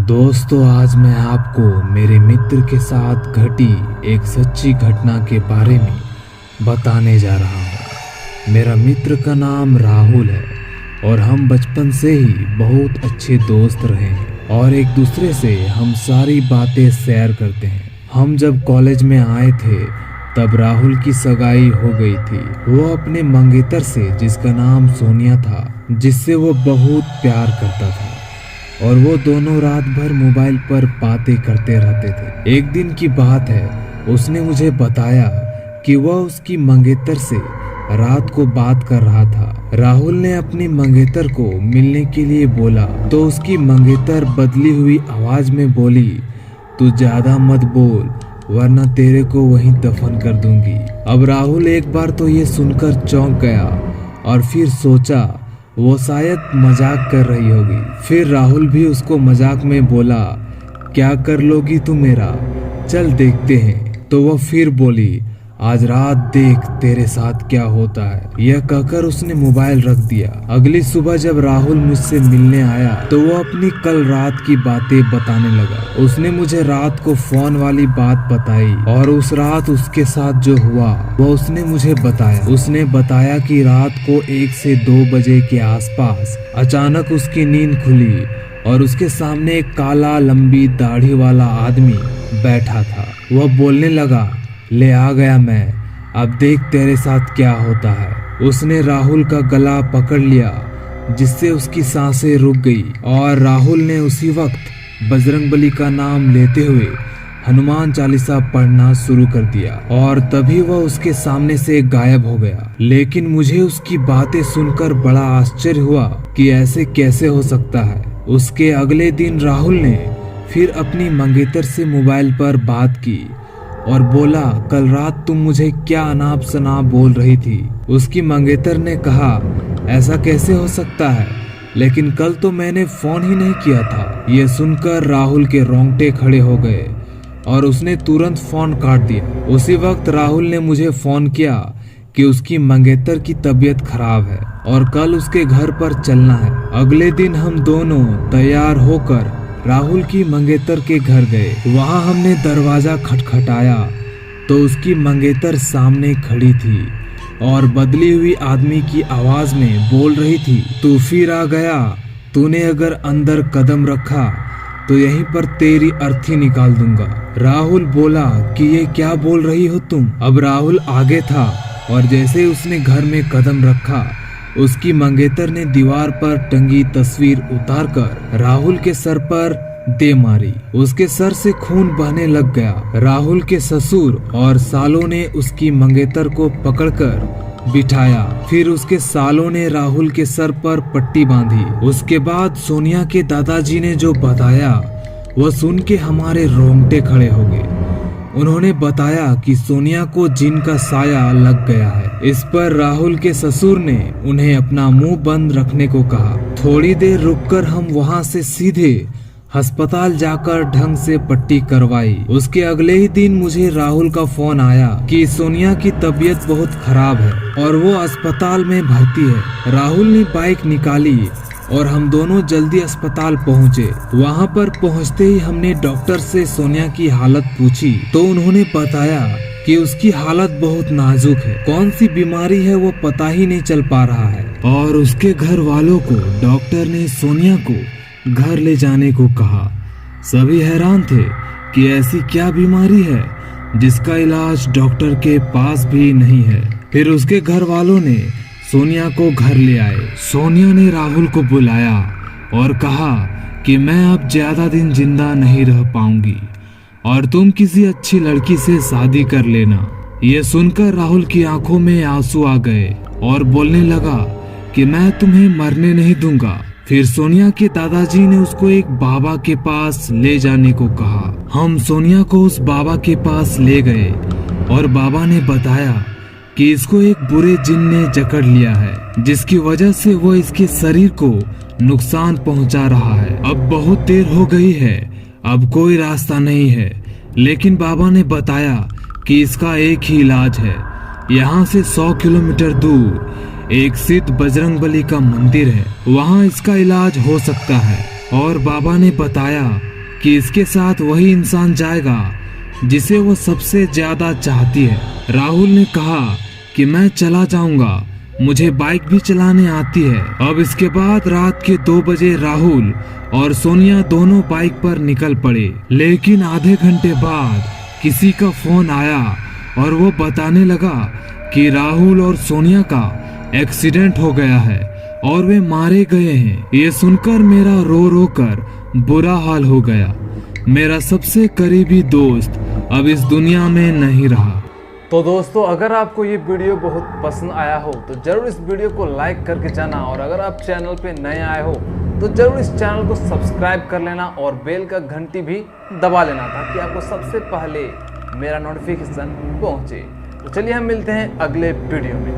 दोस्तों, आज मैं आपको मेरे मित्र के साथ घटी एक सच्ची घटना के बारे में बताने जा रहा हूँ। मेरा मित्र का नाम राहुल है और हम बचपन से ही बहुत अच्छे दोस्त रहे हैं और एक दूसरे से हम सारी बातें शेयर करते हैं। हम जब कॉलेज में आए थे तब राहुल की सगाई हो गई थी। वो अपने मंगेतर से, जिसका नाम सोनिया था, जिससे वो बहुत प्यार करता था और वो दोनों रात भर मोबाइल पर बातें करते रहते थे। एक दिन की बात है, उसने मुझे बताया कि वह उसकी मंगेतर से रात को बात कर रहा था। राहुल ने अपनी मंगेतर को मिलने के लिए बोला तो उसकी मंगेतर बदली हुई आवाज में बोली, तू ज्यादा मत बोल वरना तेरे को वहीं दफन कर दूंगी। अब राहुल एक बार तो ये सुनकर चौंक गया और फिर सोचा वो शायद मजाक कर रही होगी। फिर राहुल भी उसको मजाक में बोला, क्या कर लोगी तू मेरा, चल देखते हैं। तो वह फिर बोली, आज रात देख तेरे साथ क्या होता है। यह कहकर उसने मोबाइल रख दिया। अगली सुबह जब राहुल मुझसे मिलने आया तो वो अपनी कल रात की बातें बताने लगा। उसने मुझे रात को फोन वाली बात बताई और उस रात उसके साथ जो हुआ वो उसने मुझे बताया। उसने बताया कि रात को 1 से 2 बजे के आसपास अचानक उसकी नींद खुली और उसके सामने एक काला लंबी दाढ़ी वाला आदमी बैठा था। वह बोलने लगा, ले आ गया मैं, अब देख तेरे साथ क्या होता है। उसने राहुल का गला पकड़ लिया जिससे उसकी सांसें रुक गई और राहुल ने उसी वक्त बजरंगबली का नाम लेते हुए हनुमान चालीसा पढ़ना शुरू कर दिया और तभी वह उसके सामने से गायब हो गया। लेकिन मुझे उसकी बातें सुनकर बड़ा आश्चर्य हुआ कि ऐसे कैसे हो सकता है। उसके अगले दिन राहुल ने फिर अपनी मंगेतर से मोबाइल पर बात की और बोला, कल रात तुम मुझे क्या अनाप शनाप बोल रही थी। उसकी मंगेतर ने कहा, ऐसा कैसे हो सकता है, लेकिन कल तो मैंने फोन ही नहीं किया था। ये सुनकर राहुल के रोंगटे खड़े हो गए और उसने तुरंत फोन काट दिया। उसी वक्त राहुल ने मुझे फोन किया कि उसकी मंगेतर की तबीयत खराब है और कल उसके घर पर चलना है। अगले दिन हम दोनों तैयार होकर राहुल की मंगेतर के घर गए। वहां हमने दरवाजा खटखटाया तो उसकी मंगेतर सामने खड़ी थी और बदली हुई आदमी की आवाज में बोल रही थी, तू फिर आ गया, तूने अगर अंदर कदम रखा तो यहीं पर तेरी अर्थी निकाल दूंगा। राहुल बोला कि ये क्या बोल रही हो तुम। अब राहुल आगे था और जैसे उसने घर में कदम रखा उसकी मंगेतर ने दीवार पर टंगी तस्वीर उतारकर राहुल के सर पर दे मारी। उसके सर से खून बहने लग गया। राहुल के ससुर और सालों ने उसकी मंगेतर को पकड़कर बिठाया। फिर उसके सालों ने राहुल के सर पर पट्टी बांधी। उसके बाद सोनिया के दादाजी ने जो बताया वह सुन के हमारे रोंगटे खड़े हो गए। उन्होंने बताया कि सोनिया को जिन का साया लग गया है। इस पर राहुल के ससुर ने उन्हें अपना मुंह बंद रखने को कहा। थोड़ी देर रुककर हम वहां से सीधे अस्पताल जाकर ढंग से पट्टी करवाई। उसके अगले ही दिन मुझे राहुल का फोन आया कि सोनिया की तबीयत बहुत खराब है और वो अस्पताल में भर्ती है। राहुल ने बाइक निकाली और हम दोनों जल्दी अस्पताल पहुंचे। वहां पर पहुंचते ही हमने डॉक्टर से सोनिया की हालत पूछी तो उन्होंने बताया कि उसकी हालत बहुत नाजुक है, कौन सी बीमारी है वो पता ही नहीं चल पा रहा है। और उसके घर वालों को डॉक्टर ने सोनिया को घर ले जाने को कहा। सभी हैरान थे कि ऐसी क्या बीमारी है जिसका इलाज डॉक्टर के पास भी नहीं है। फिर उसके घर वालों ने सोनिया को घर ले आए। सोनिया ने राहुल को बुलाया और कहा कि मैं अब ज्यादा दिन जिंदा नहीं रह पाऊंगी और तुम किसी अच्छी लड़की से शादी कर लेना। ये सुनकर राहुल की आंखों में आंसू आ गए और बोलने लगा कि मैं तुम्हें मरने नहीं दूंगा। फिर सोनिया के दादाजी ने उसको एक बाबा के पास ले जाने को कहा। हम सोनिया को उस बाबा के पास ले गए और बाबा ने बताया कि इसको एक बुरे जिन ने जकड़ लिया है जिसकी वजह से वो इसके शरीर को नुकसान पहुंचा रहा है। अब बहुत देर हो गई है, अब कोई रास्ता नहीं है, लेकिन बाबा ने बताया कि इसका एक ही इलाज है। यहाँ से 100 किलोमीटर दूर एक सिद्ध बजरंगबली का मंदिर है, वहाँ इसका इलाज हो सकता है। और बाबा ने बताया कि इसके साथ वही इंसान जाएगा जिसे वो सबसे ज्यादा चाहती है। राहुल ने कहा कि मैं चला जाऊंगा, मुझे बाइक भी चलाने आती है। अब इसके बाद रात के 2 बजे राहुल और सोनिया दोनों बाइक पर निकल पड़े। लेकिन आधे घंटे बाद किसी का फोन आया और वो बताने लगा कि राहुल और सोनिया का एक्सीडेंट हो गया है और वे मारे गए हैं। ये सुनकर मेरा रो रो कर बुरा हाल हो गया। मेरा सबसे करीबी दोस्त अब इस दुनिया में नहीं रहा। तो दोस्तों, अगर आपको ये वीडियो बहुत पसंद आया हो तो जरूर इस वीडियो को लाइक करके जाना, और अगर आप चैनल पे नए आए हो तो जरूर इस चैनल को सब्सक्राइब कर लेना और बेल का घंटी भी दबा लेना, ताकि आपको सबसे पहले मेरा नोटिफिकेशन पहुंचे। तो चलिए हम मिलते हैं अगले वीडियो में।